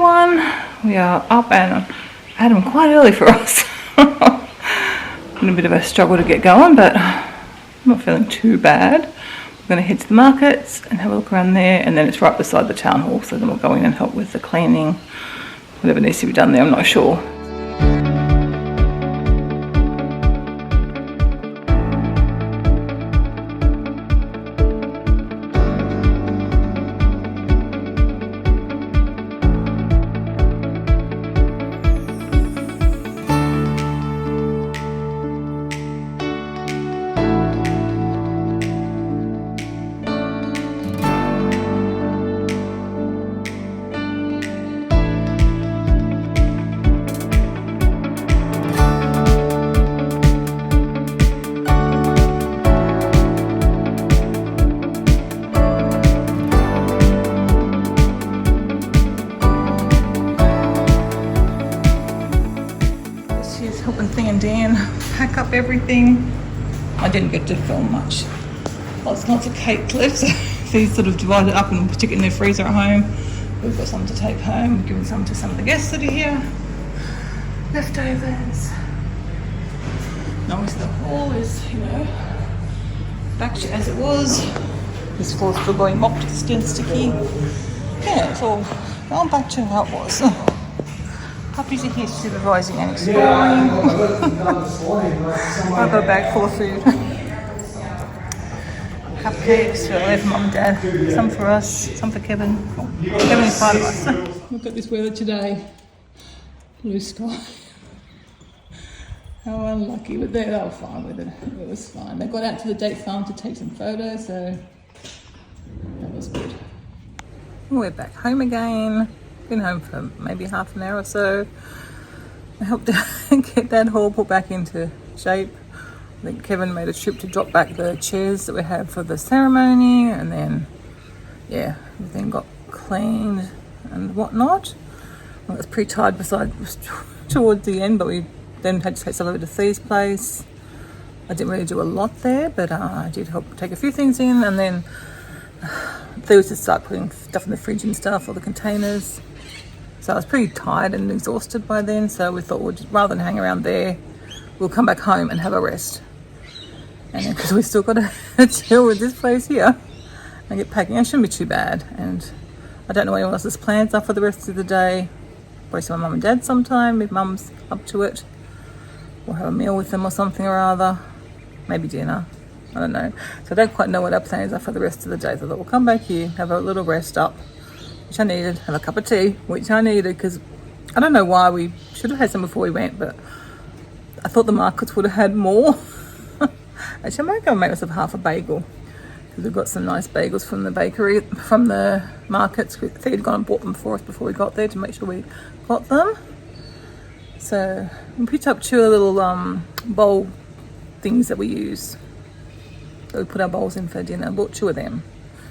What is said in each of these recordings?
everyone. We are up and I had them quite early for us. Been a bit of a struggle to get going, but I'm not feeling too bad. We're going to head to the markets and have a look around there, and then it's right beside the town hall, so then we'll go in and help with the cleaning, whatever needs to be done there, I'm not sure. Pack up everything. I didn't get to film much. Lots of cake left. These sort of divided up and stick it in their freezer at home. We've got some to take home. We've given some to some of the guests that are here. Leftovers. And obviously the hall is, back to as it was. This floor's still going mopped, still sticky. Yeah, it's all going back to how it was. Puppies are here supervising and exploring. I've got a bag full of food. Cupcakes for left mum and dad. Some for us, some for Kevin. Kevin is part of us. Look at this weather today. Blue sky. How unlucky, but they were fine with it. It was fine. They got out to the date farm to take some photos, so that was good. We're back home again. Been home for maybe half an hour or so. I helped get that hall put back into shape. I think Kevin made a trip to drop back the chairs that we had for the ceremony, and then everything got cleaned and whatnot. Well, it was pretty tired towards the end, but we then had to take some over to Thea's place. I didn't really do a lot there, but I did help take a few things in, and then Thea was to start putting stuff in the fridge and stuff, all the containers. So I was pretty tired and exhausted by then, so we thought rather than hang around there, we'll come back home and have a rest. And because we still got to deal with this place here and get packing, it shouldn't be too bad. And I don't know what anyone else's plans are for the rest of the day. Probably see my mum and dad sometime, if mum's up to it. We'll have a meal with them or something or other. Maybe dinner, I don't know. So I don't quite know what our plans are for the rest of the day. So I thought we'll come back here, have a little rest up, which I needed, have a cup of tea, which I needed, because I don't know why we should have had some before we went, but I thought the markets would have had more. Actually, I might go and make myself half a bagel, because we've got some nice bagels from the bakery, from the markets. Thea had gone and bought them for us before we got there to make sure we got them. So we picked up two little bowl things that we use. So we put our bowls in for dinner. I bought two of them.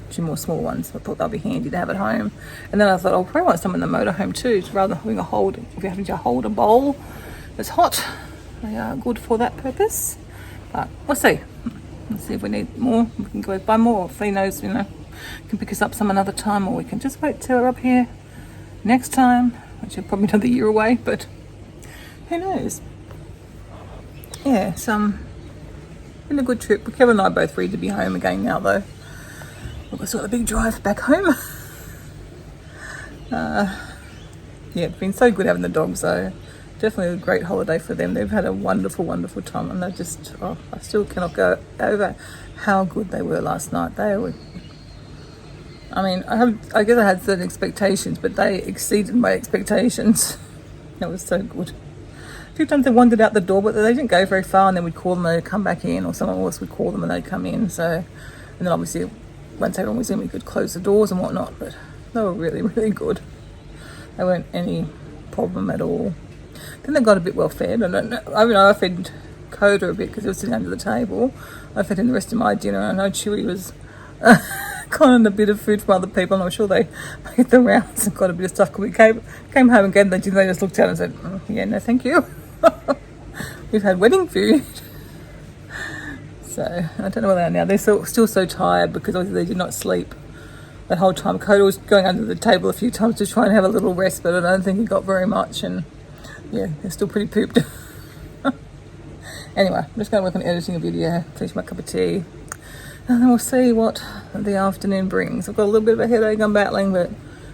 Two more small ones. I thought that'd be handy to have at home. And then I thought I'll probably want some in the motorhome too, rather than if you're having to hold a bowl that's hot. They are good for that purpose. But we'll see. Let's see if we need more. We can go buy more. If he knows, can pick us up some another time, or we can just wait till we're up here next time, which is probably another year away, but who knows? Yeah, it's been a good trip. Kevin and I are both ready to be home again now, though. We've got a big drive back home. It's been so good having the dogs, though. Definitely a great holiday for them. They've had a wonderful, wonderful time, and I still cannot go over how good they were last night. They were, I guess I had certain expectations, but they exceeded my expectations. It was so good. A few times they wandered out the door, but they didn't go very far, and then we'd call them and they'd come back in, or someone else would call them and they'd come in. So, and then obviously once everyone was in, we could close the doors and whatnot, but they were really, really good. They weren't any problem at all. Then they got a bit well fed. I fed Coda a bit because he was sitting under the table. I fed him the rest of my dinner. I know Chewy was gotten a bit of food from other people, and I'm sure they made the rounds and got a bit of stuff. We came home and gave them the dinner. They just looked at it and said, yeah, no thank you. We've had wedding food. So I don't know where they are now. They're still so tired because obviously they did not sleep that whole time. Coda was going under the table a few times to try and have a little rest, but I don't think he got very much, and yeah, they're still pretty pooped. Anyway, I'm just going to work on editing a video, finish my cup of tea, and then we'll see what the afternoon brings. I've got a little bit of a headache I'm battling, but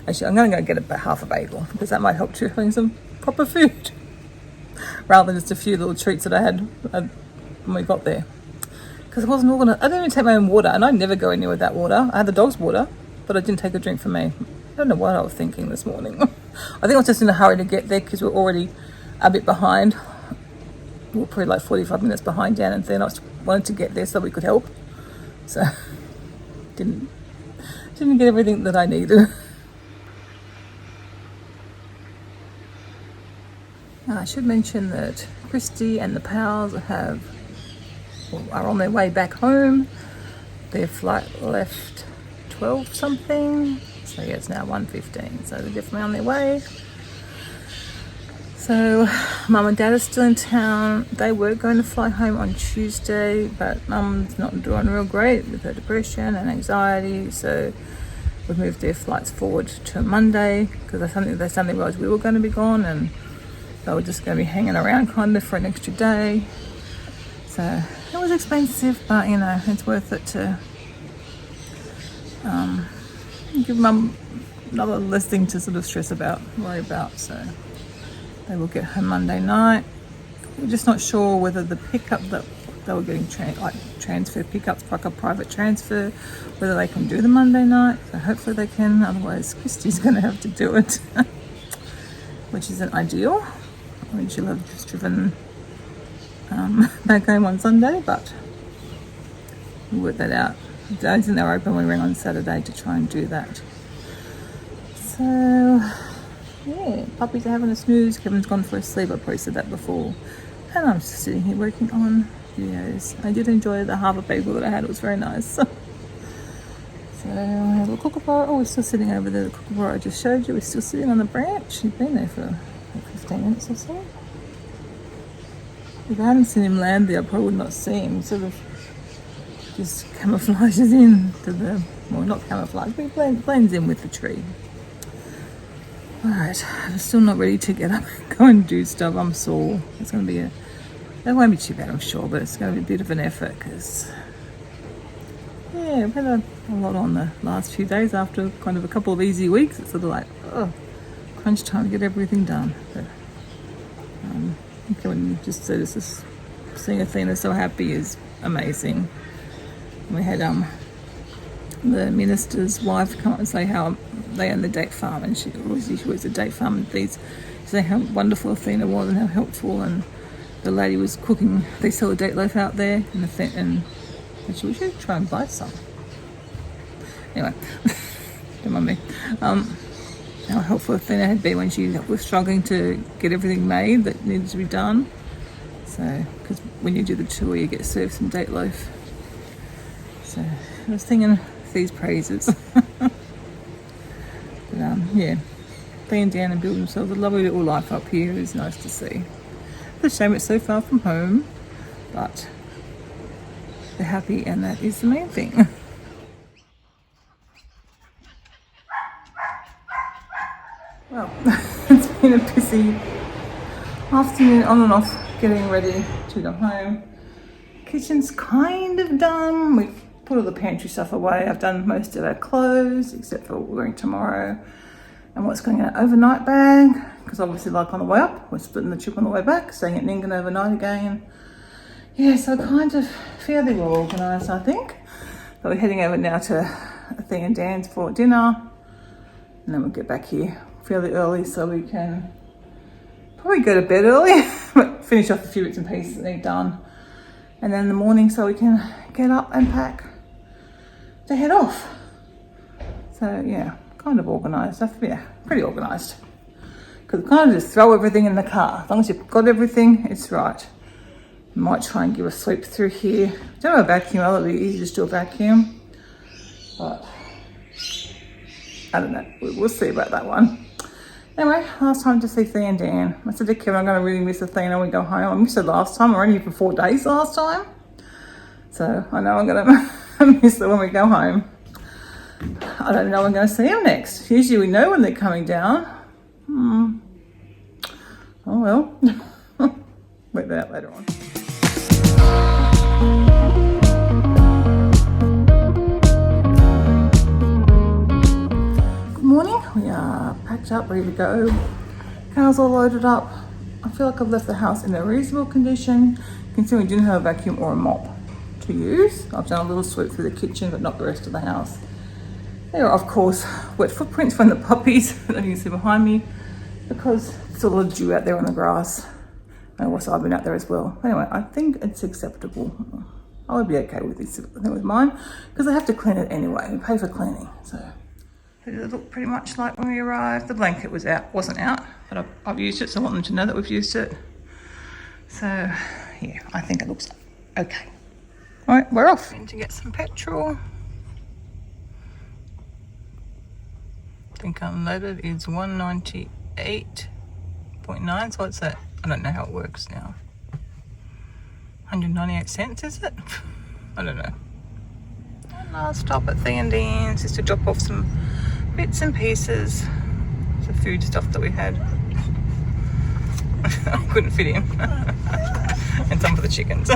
actually I'm going to go get about half a bagel, because that might help too, having some proper food rather than just a few little treats that I had when we got there. Because I wasn't organized. I didn't even take my own water, and I never go anywhere without water. I had the dog's water, but I didn't take a drink for me. I don't know what I was thinking this morning. I think I was just in a hurry to get there because we're already a bit behind. We're probably like 45 minutes behind Dan and then I wanted to get there so we could help. So didn't get everything that I needed. I should mention that Christy and the pals are on their way back home. Their flight left 12 something, so yeah, it's now 1:15, so they're definitely on their way. So Mum and Dad are still in town. They were going to fly home on Tuesday, but Mum's not doing real great with her depression and anxiety, so we've moved their flights forward to Monday because they suddenly realised we were going to be gone and they were just going to be hanging around kind of for an extra day. So it was expensive, but you know, it's worth it to give Mum another less thing to sort of worry about. So they will get home Monday night. We're just not sure whether the pickup that they were getting transfer pickups, like a private transfer, whether they can do the Monday night. So hopefully they can, otherwise Christy's going to have to do it, which isn't ideal. I mean, she'll have just driven back home on Sunday, but we'll work that out. I don't think they're open. We ring on Saturday to try and do that. So yeah, puppies are having a snooze. Kevin's gone for a sleep. I probably said that before. And I'm just sitting here working on videos. I did enjoy the harbour bagel that I had. It was very nice. So I have a kookaburra. Oh, we're still sitting over there. The kookaburra I just showed you. We're still sitting on the branch. She's been there for like 15 minutes or so. If I hadn't seen him land there, I probably would not see him. Sort of just camouflages in to the, well, not camouflage, but he blends in with the tree. Alright, I'm still not ready to get up and go and do stuff. I'm sore. It's going to be that won't be too bad, I'm sure, but it's going to be a bit of an effort because, yeah, I've had a lot on the last few days after kind of a couple of easy weeks. It's sort of like, oh, crunch time to get everything done. But, Kevin just said it's just seeing Athena so happy is amazing. We had the minister's wife come up and say how they own the date farm, and she works at date farm, and say how wonderful Athena was and how helpful, and the lady was cooking. They sell a date loaf out there, and we should try and buy some. Anyway, don't mind me. How helpful Athena had been when she was struggling to get everything made that needed to be done. So, because when you do the tour, you get served some date loaf. So I was singing these praises. But yeah, laying down and building themselves a lovely little life up here is nice to see. It's a shame it's so far from home, but they're happy, and that is the main thing. Well, it's been a busy afternoon on and off getting ready to go home. Kitchen's kind of done. We've put all the pantry stuff away. I've done most of our clothes except for what we're wearing tomorrow and what's going in an overnight bag, because obviously, like on the way up, we're splitting the trip on the way back, staying at Ningan overnight again. Yeah, so kind of fairly well organised, I think. But we're heading over now to Athena and Dan's for dinner, and then we'll get back here fairly early so we can probably go to bed early, but finish off a few bits and pieces that need done. And then in the morning so we can get up and pack to head off. So yeah, kind of organised. Yeah, pretty organised. Because we kind of just throw everything in the car. As long as you've got everything, it's right. Might try and give a sweep through here. Don't have a vacuum, it'll be easy to do a vacuum. But I don't know, we'll see about that one. Anyway, last time to see Thea and Dan. I said to Kevin, I'm going to really miss Athena when we go home. I missed her last time. I was only here for 4 days last time. So I know I'm going to miss her when we go home. I don't know when I'm going to see them next. Usually we know when they're coming down. Oh well. Work that out later on. Good morning. We are packed up, ready to go. Car's all loaded up. I feel like I've left the house in a reasonable condition, considering we didn't have a vacuum or a mop to use. I've done a little sweep through the kitchen, but not the rest of the house. There are, of course, wet footprints from the puppies that you can see behind me, because there's a lot of dew out there on the grass. And also I've been out there as well. Anyway, I think it's acceptable. I would be okay with this with mine, because I have to clean it anyway. We pay for cleaning, so. It looked pretty much like when we arrived. The blanket wasn't out, but I've used it, so I want them to know that we've used it. So yeah, I think it looks okay. All right, we're off. Going to get some petrol. I think unleaded is 198.9, so what's that? I don't know how it works now. 198 cents, is it? I don't know. And last stop at Theandine's is to drop off some bits and pieces, the food stuff that we had. I couldn't fit in. And some for the chickens.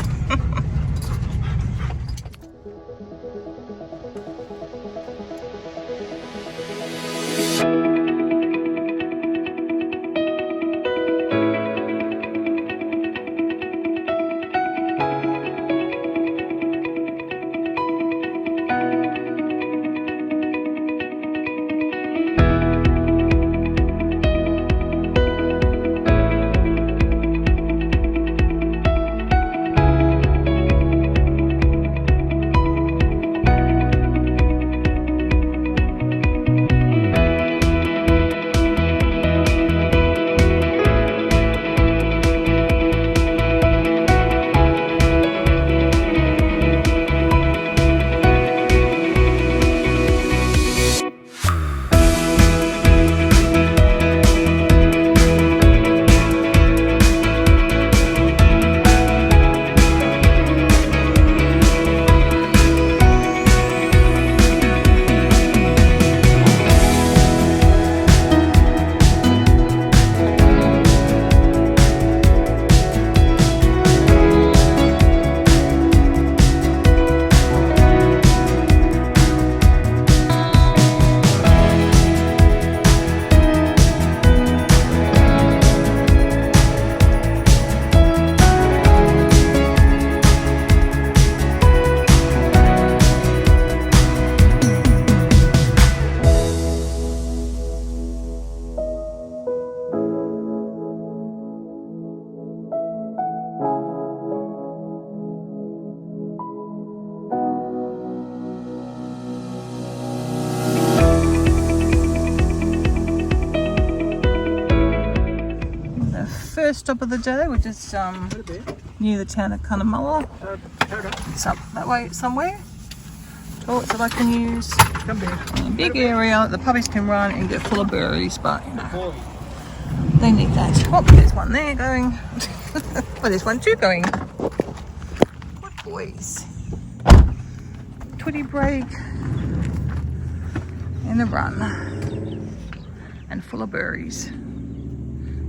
First stop of the day, we're just near the town of Cunnamulla. It's up that way somewhere. Toilets that I can use. A big area that the puppies can run and get full of berries, but you know, they need that. Oh, there's one there going. Well, there's one too going. Good boys. Twitty break and a run. And full of berries.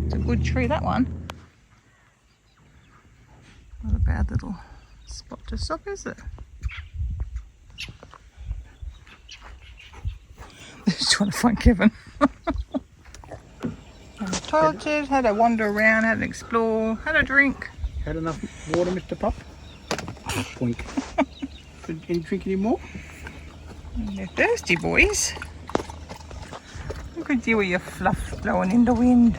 It's a good tree, that one. Not a bad little spot to stop, is it? Just trying to find Kevin. Toileted, had a wander around, had an explore, had a drink. Had enough water, Mr. Pup? Wink. Any drink anymore? They're thirsty, boys. Look at you with your fluff blowing in the wind.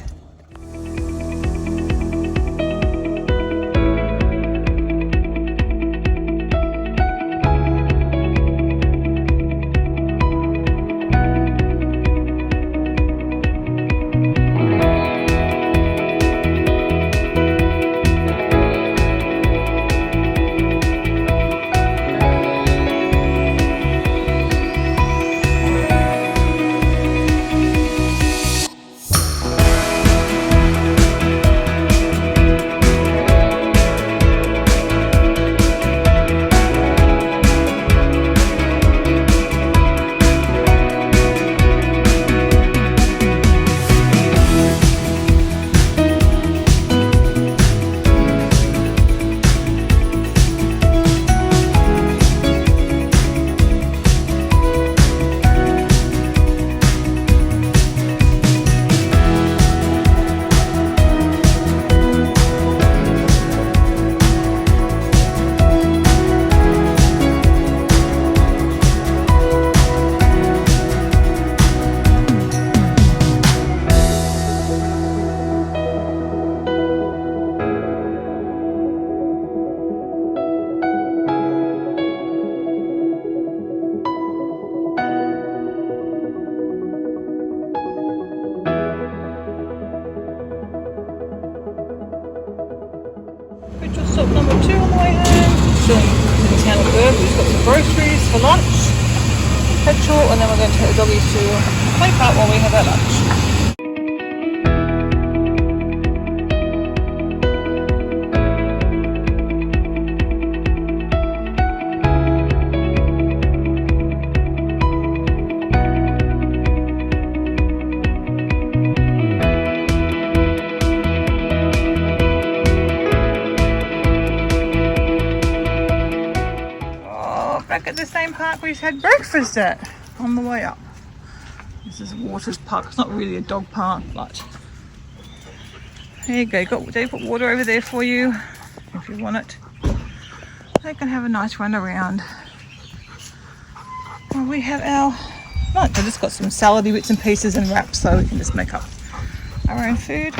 still in the town of Burb. We've got some groceries for lunch, petrol, and then we're going to take the doggies to play park while we have our lunch. Back at the same park we had breakfast at on the way up. This is Waters Park. It's not really a dog park, but there you go. They put water over there for you if you want it. They can have a nice run around. Well, we have our lunch. I just got some salady bits and pieces and wraps so we can just make up our own food.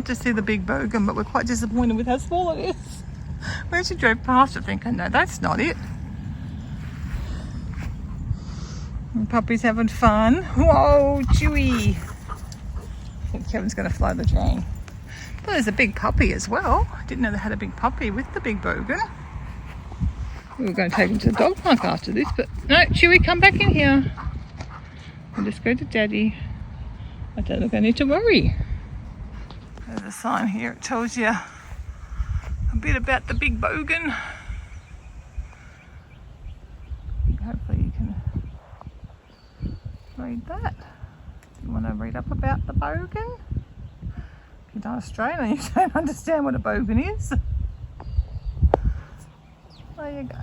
To see the big bogan, but we're quite disappointed with how small it is. We actually drove past it thinking, no, that's not it. And puppy's having fun. Whoa, Chewy. I think Kevin's going to fly the drone. But there's a big puppy as well. I didn't know they had a big puppy with the big bogan. We were going to take him to the dog park after this, but no, Chewy, come back in here. We'll just go to Daddy. I don't think I need to worry. There's a sign here, it tells you a bit about the big bogan. Hopefully you can read that. Do you want to read up about the bogan? If you're not Australian, you don't understand what a bogan is. There you go.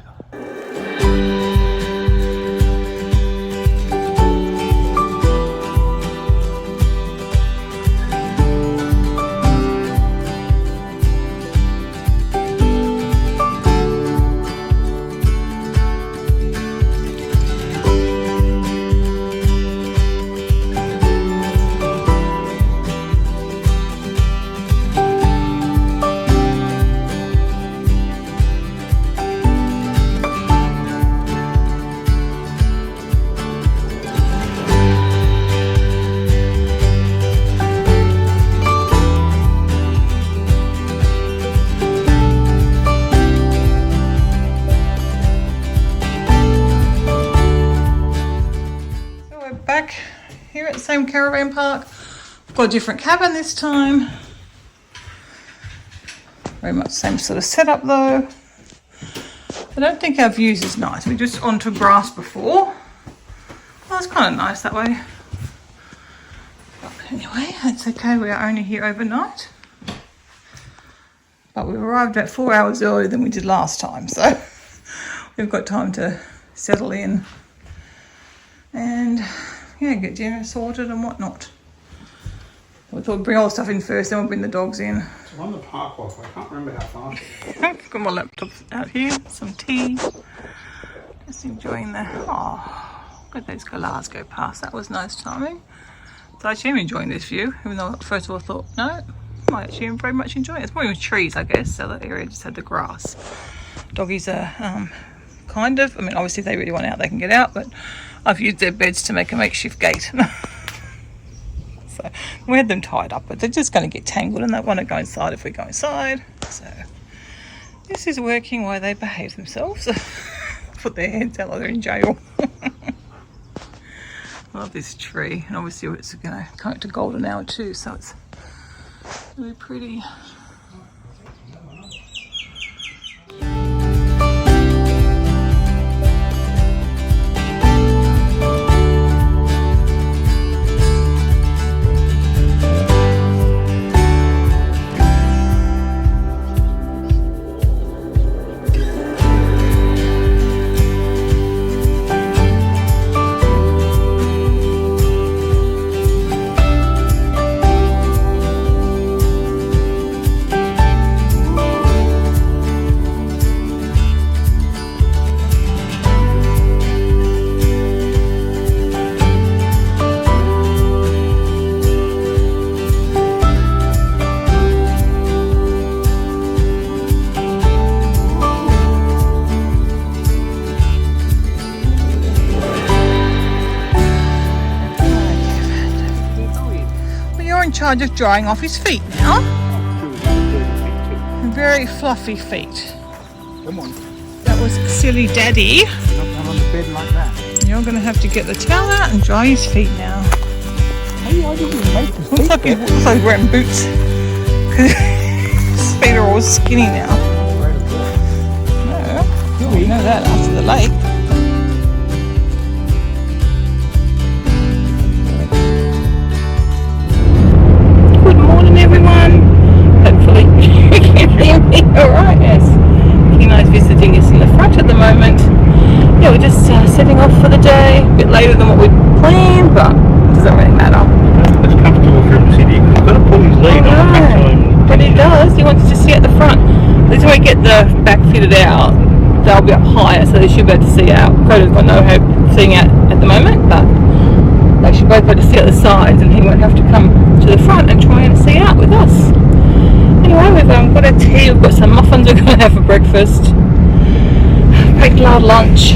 here at the same caravan park. We've got a different cabin this time. Very much same sort of setup though. I don't think our views is nice. We're just onto grass before. Well, it's kind of nice that way. But anyway, it's okay. We are only here overnight. But we arrived about 4 hours earlier than we did last time. So we've got time to settle in and yeah, get dinner sorted and whatnot. We thought we'd bring all the stuff in first, then we'll bring the dogs in. So on the park walk, I can't remember how far. I've got my laptop out here, some tea. Just enjoying the, oh, look at those galahs go past. That was nice timing. So I actually am enjoying this view, even though first of all I thought, no, I might actually very much enjoy it. It's more even trees, I guess, so that area just had the grass. Doggies are kind of, I mean, obviously if they really want out, they can get out, but I've used their beds to make a makeshift gate. So we had them tied up, but they're just going to get tangled and they want to go inside if we go inside. So this is working while they behave themselves. Put their heads out like they're in jail. I love this tree, and obviously it's going to come to golden hour too, so it's really pretty. Charge of drying off his feet now. Very fluffy feet. Come on. That was silly daddy. Not down on the bed like that. You're going to have to get the towel out and dry his feet now. Hey, why did you make his feet? Looks like he's wearing boots. His feet are all skinny now. No, you know that after the lake. Alright, yes. Kino's visiting us in the front at the moment. Yeah, we're just setting off for the day. A bit later than what we planned, but it doesn't really matter. It's comfortable for him to sit here because he's got to pull his lead on the back. But he does. He wants to sit at the front. At least when we get the back fitted out, they'll be up higher, so they should be able to see out. Coda's got no hope seeing out at the moment, but they should both be able to see at the sides, and he won't have to come to the front and try and see out with us. Anyway, we've got a tea, we've got some muffins we're going to have for breakfast, packed our lunch.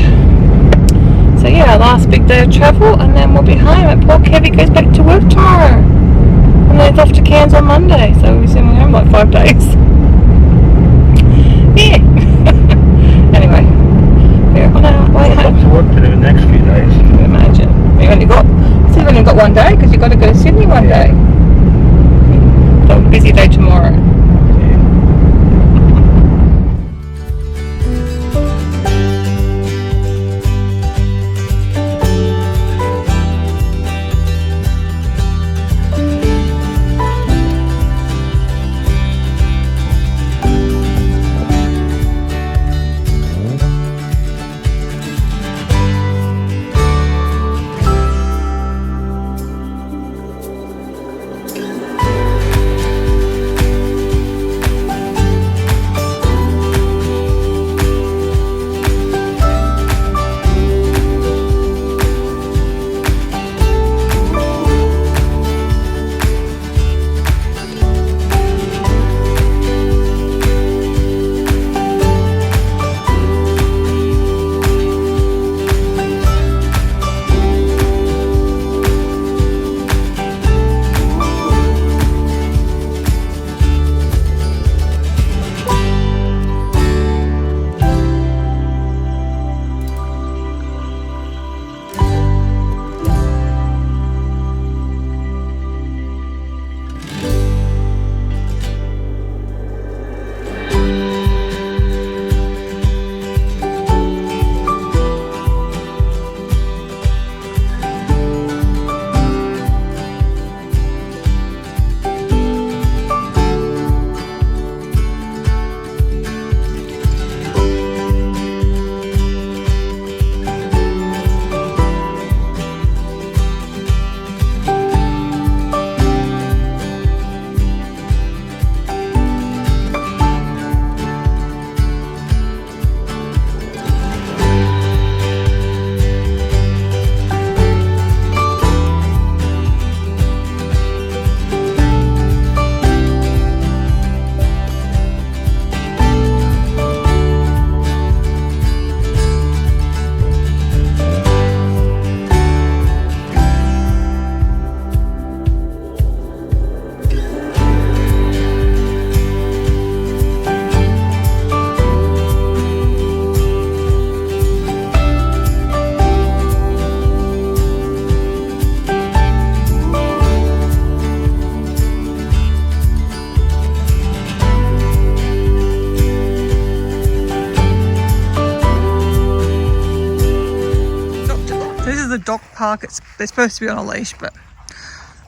So yeah, our last big day of travel, and then we'll be home. And poor Kevy goes back to work tomorrow, and then it's off to Cairns on Monday, so we'll be sitting home like 5 days. Yeah. Anyway, we're on our way home. Lots of work to do in the next few days. Can you imagine? We've only got 1 day because you've got to go to Sydney one day. So a busy day tomorrow. park. They're supposed to be on a leash, but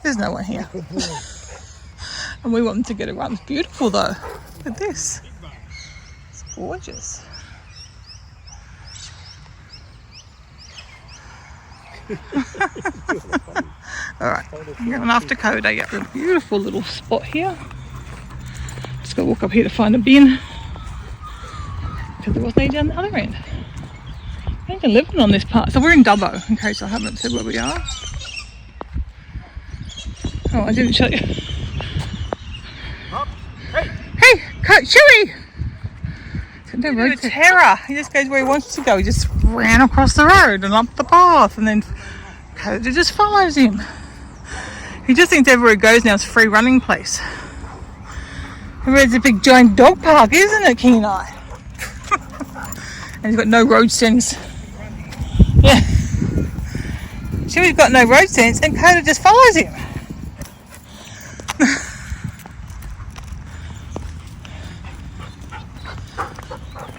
there's no one here. And we want them to get a run. It's beautiful though. Look at this. It's gorgeous. Alright, I'm going after Coda. Yeah, a beautiful little spot here. Just got to walk up here to find a bin. Because there wasn't any down the other end. I ain't been living on this part. So we're in Dubbo, in case I haven't said where we are. Oh, I didn't show you. Hey, Chewy! No road terror. He just goes where he wants to go. He just ran across the road and up the path, and then Coda just follows him. He just thinks everywhere he goes now is a free running place. It's a big giant dog park, isn't it, Kenai? And he's got no road sense. Yeah. Chewy's got no road sense, and Coda just follows him.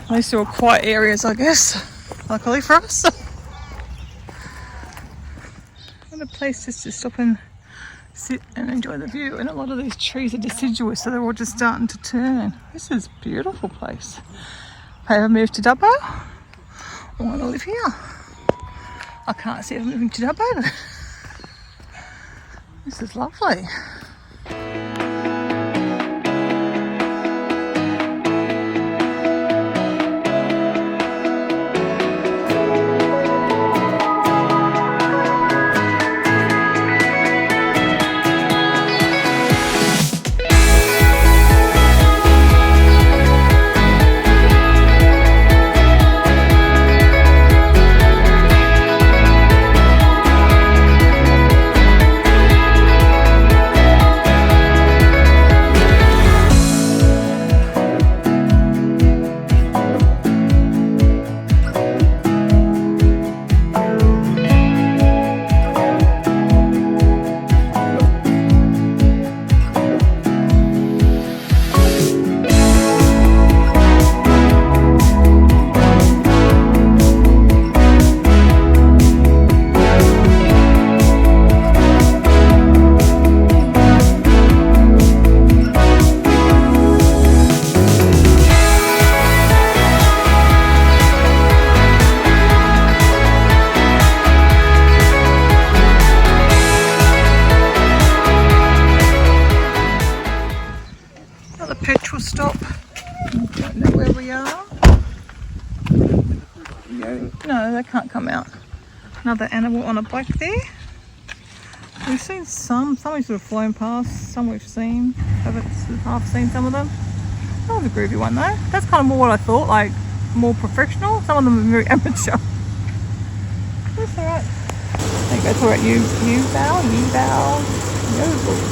At least they're all quiet areas, I guess. Luckily for us. What a place just to stop and sit and enjoy the view. And a lot of these trees are deciduous, so they're all just starting to turn. This is a beautiful place. If I ever move to Dubbo, I want to live here. I can't see if I'm moving to Dubbo, but this is lovely. Petrol stop. Don't know where we are. No, they can't come out. Another animal on a bike there. We've seen some we've sort of flown past, some we've seen. Haven't half seen some of them. That was a groovy one though. That's kind of more what I thought, like more professional. Some of them are very amateur. That's alright. There you go, it's alright. You bow. No.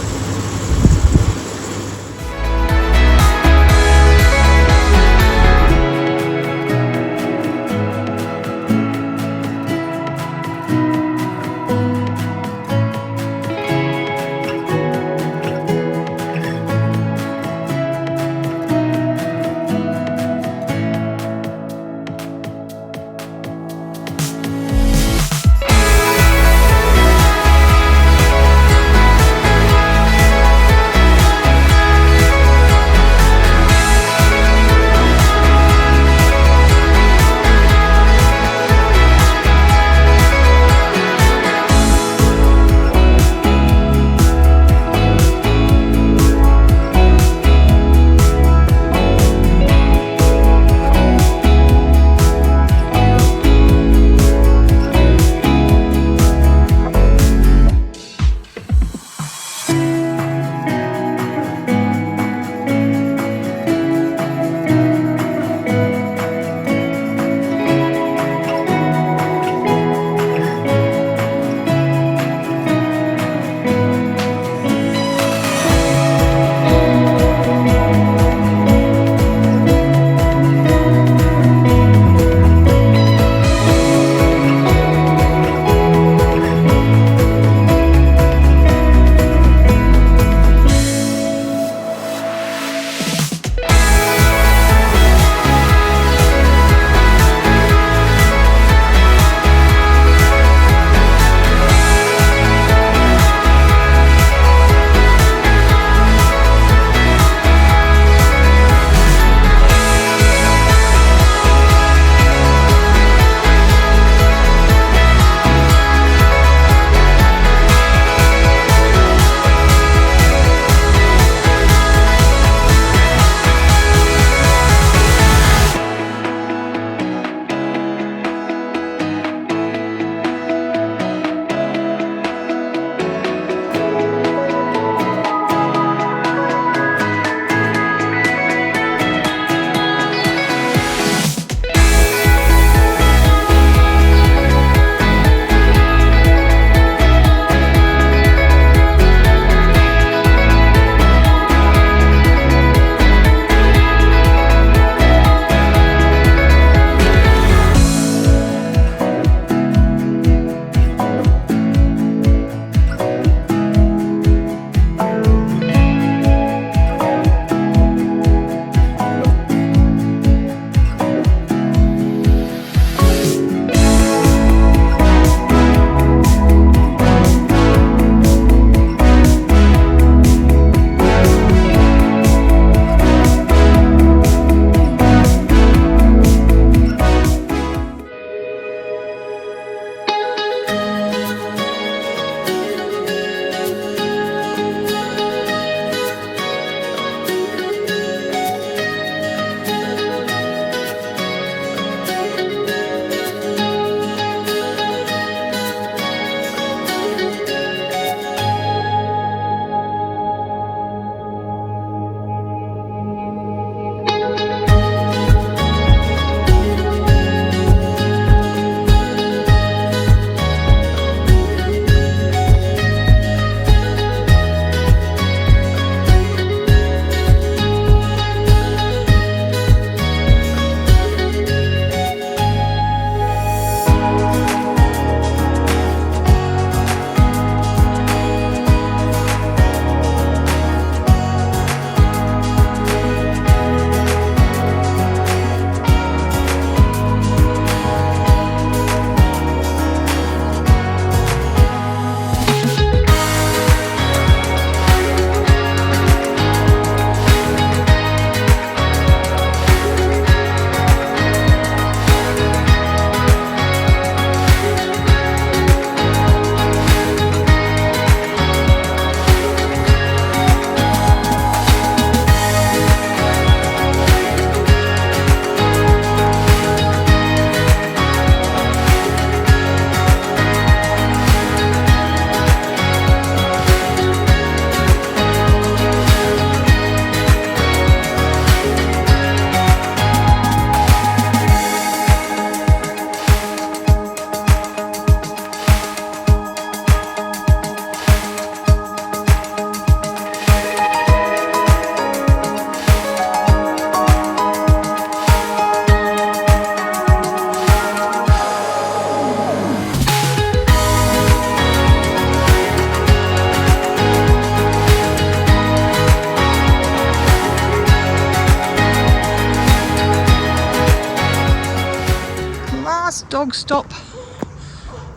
dog stop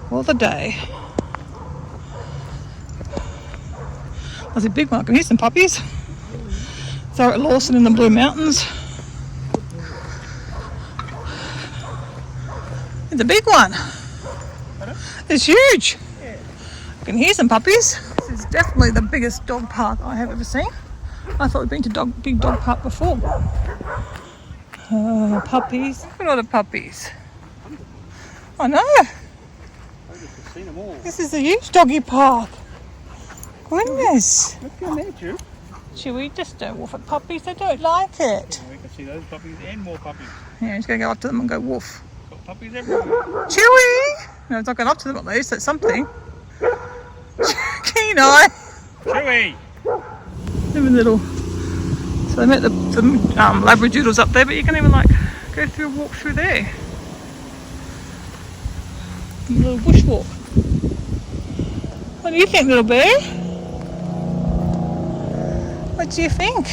for the day. That's a big one. I can hear some puppies. They're at Lawson in the Blue Mountains. It's a big one. It's huge. I can hear some puppies. This is definitely the biggest dog park I have ever seen. I thought we'd been to big dog park before. Puppies. Look at all the puppies. I know. This is a huge doggy park. Goodness. Look down there, Drew. Chewy, just don't woof at puppies. They don't like it. We can see those puppies and more puppies. Yeah, he's going to go up to them and go woof. Got puppies everywhere. Chewy! No, it's not going up to them at least. That's something. Keen eye. Chewy! Even little. So they met the Labradoodles up there, but you can even like go through a walk through there. A little bushwalk. What do you think, little bear? What do you think?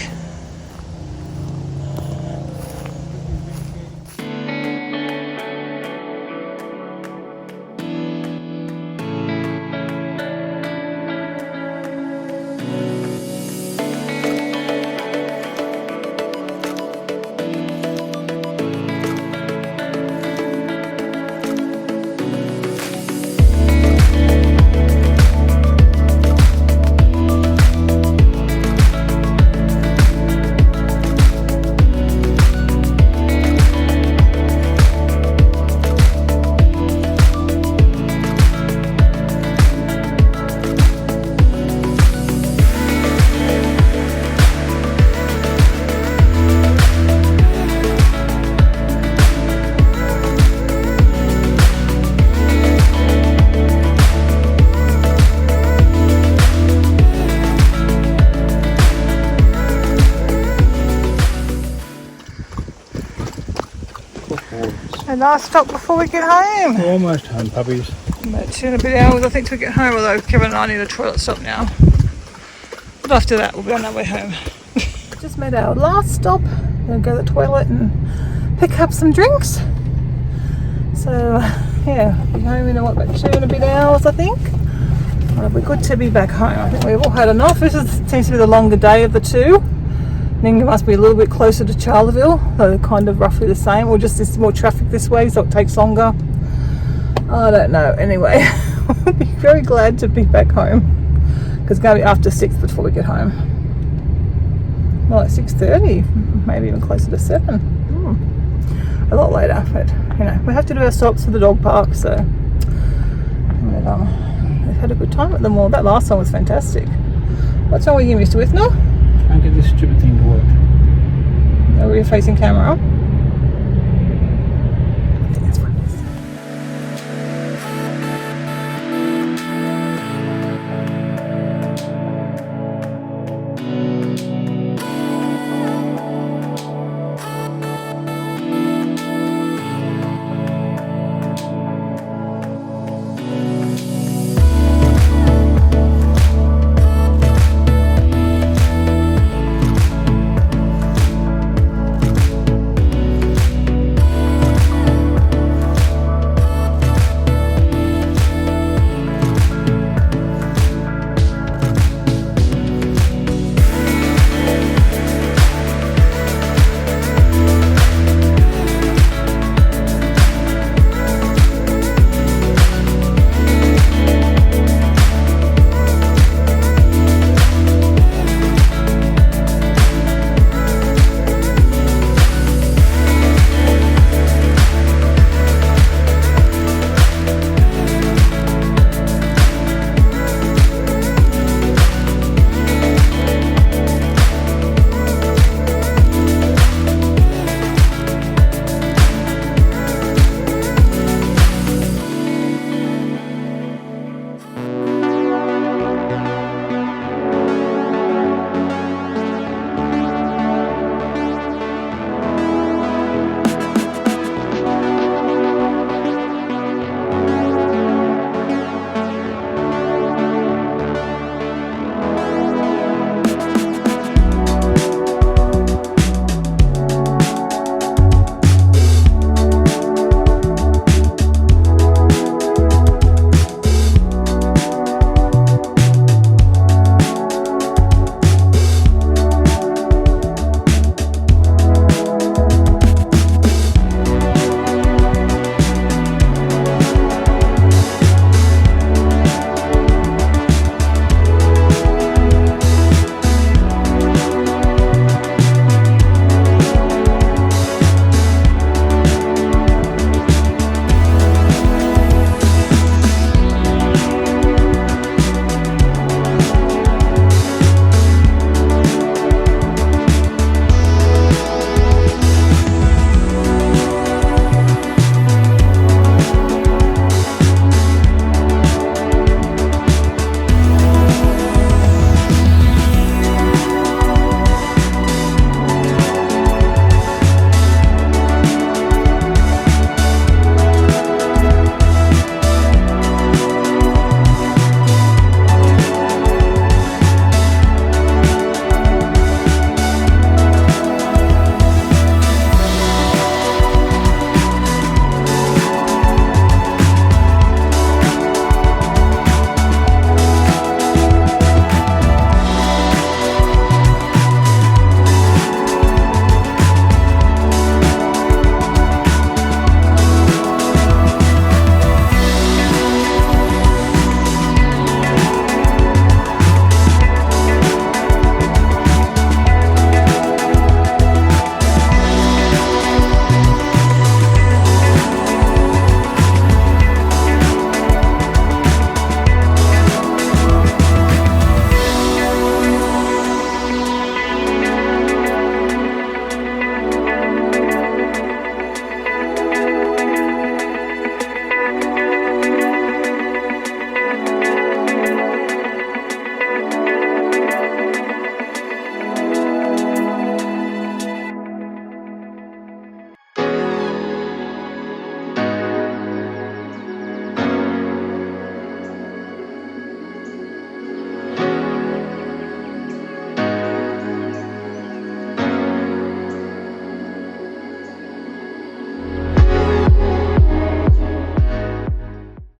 And last stop before we get home. We're almost home, puppies. About 2.5 hours I think till we get home, although Kevin and I need a toilet stop now. But after that we'll be on our way home. Just made our last stop. Gonna go to the toilet and pick up some drinks. So yeah, be home in about 2.5 hours I think. It'll be good to be back home. I think we've all had enough. Seems to be the longer day of the two. Ninga must be a little bit closer to Charleville, though they're kind of roughly the same, or just there's more traffic this way, so it takes longer. I don't know. Anyway, I'll be very glad to be back home because it's going to be after 6 before we get home. More like 6:30, maybe even closer to 7. A lot later, but you know, we have to do our stops for the dog park, so we've had a good time at them all. That last one was fantastic. What's wrong with you, Mr. Withner? Can't get this stupid thing to work. Are we facing camera?